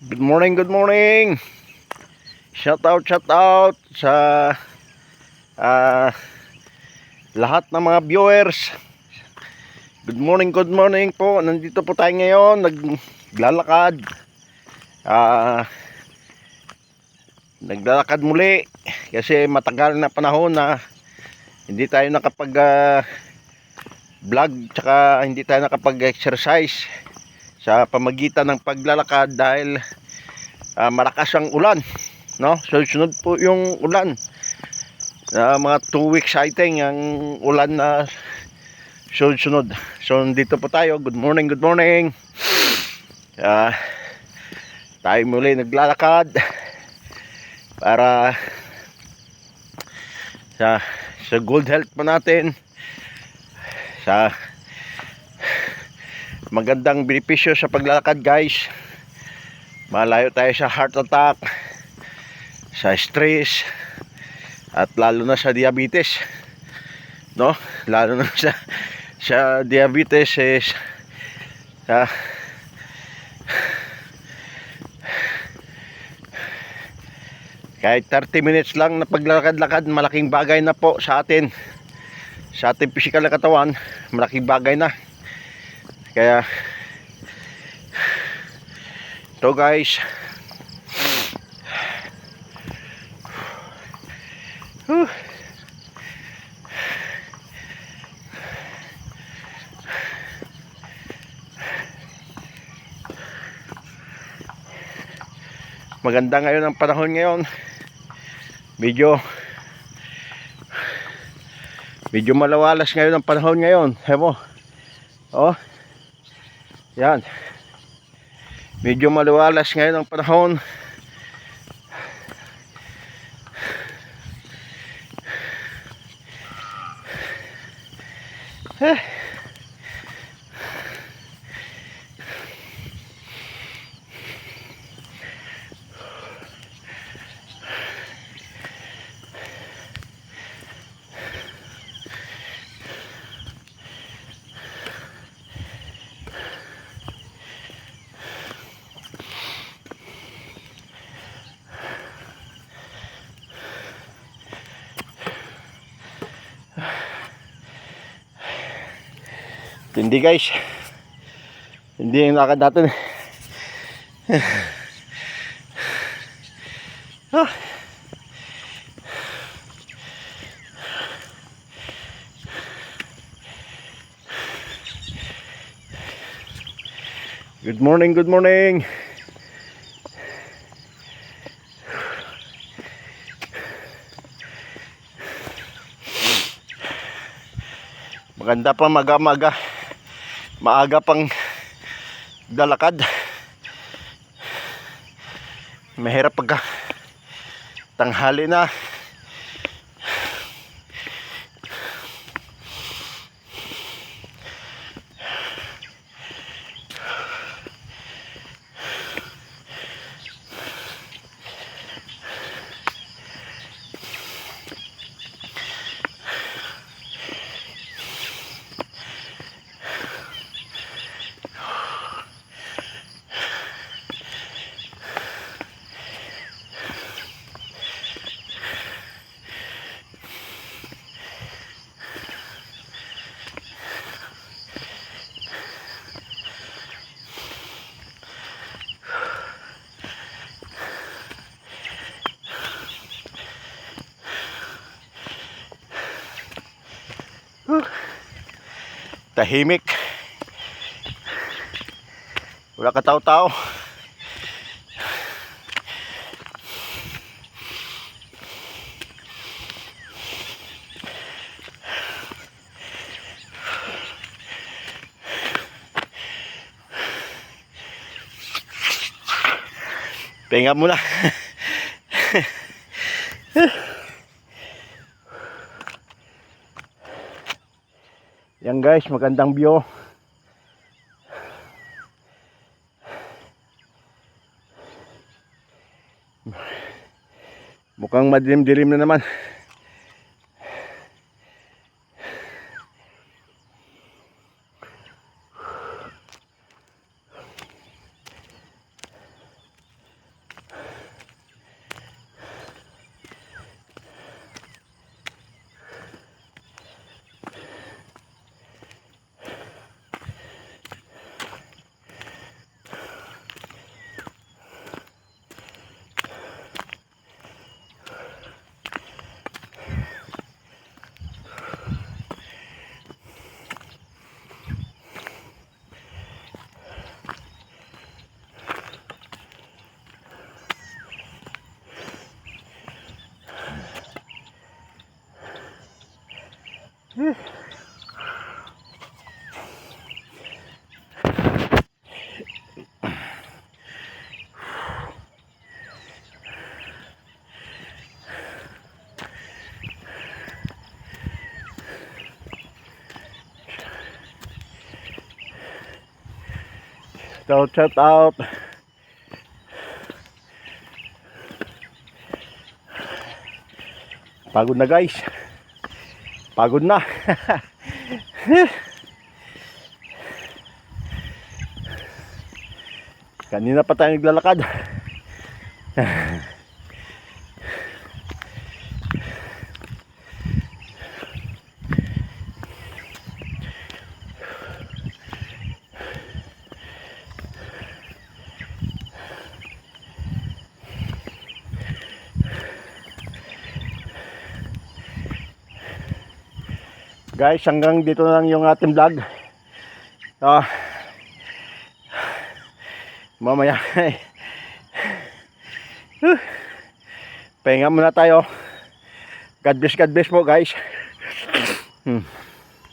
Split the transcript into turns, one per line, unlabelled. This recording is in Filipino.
Good morning, good morning. Shout out sa ah, lahat ng mga viewers. Good morning po. Nandito po tayo ngayon, naglalakad. Ah, Naglalakad muli kasi matagal na panahon na hindi tayo nakapag vlog tsaka hindi tayo nakapag-exercise sa pamagitan ng paglalakad dahil malakas ang ulan, no? Sunod po yung ulan. Mga 2 weeks exciting ang ulan na sunod. So dito po tayo. Good morning, good morning. Tayo muli naglalakad para sa good health po natin, sa magandang benepisyo sa paglalakad, guys. Malayo tayo sa heart attack, sa stress, at lalo na sa diabetes, no? Lalo na sa diabetes is kahit 30 minutes lang na paglalakad-lakad, malaking bagay na po sa atin, sa ating physical na katawan. Malaking bagay na. Kaya ito, guys, maganda ngayon ang panahon ngayon. Medyo malawalas ngayon ang panahon ngayon. Hemo. Oh. Yan. Medyo malawalas ngayon ang panahon. Hindi, guys. Hindi yung lakad natin. Good morning, good morning. Maganda pa maaga pang dalakad. Mahirap pagka tanghali na. Tahimik. Wala katao-tao. Pahinga muna. Yan, guys, magandang view. Mukhang madilim-dilim na naman. Shout out. Pagod na guys. Pagod na. Kanina pa tayo naglalakad. Guys, hanggang dito na lang yung ating vlog. Mamaya pahinga muna tayo. God bless po guys.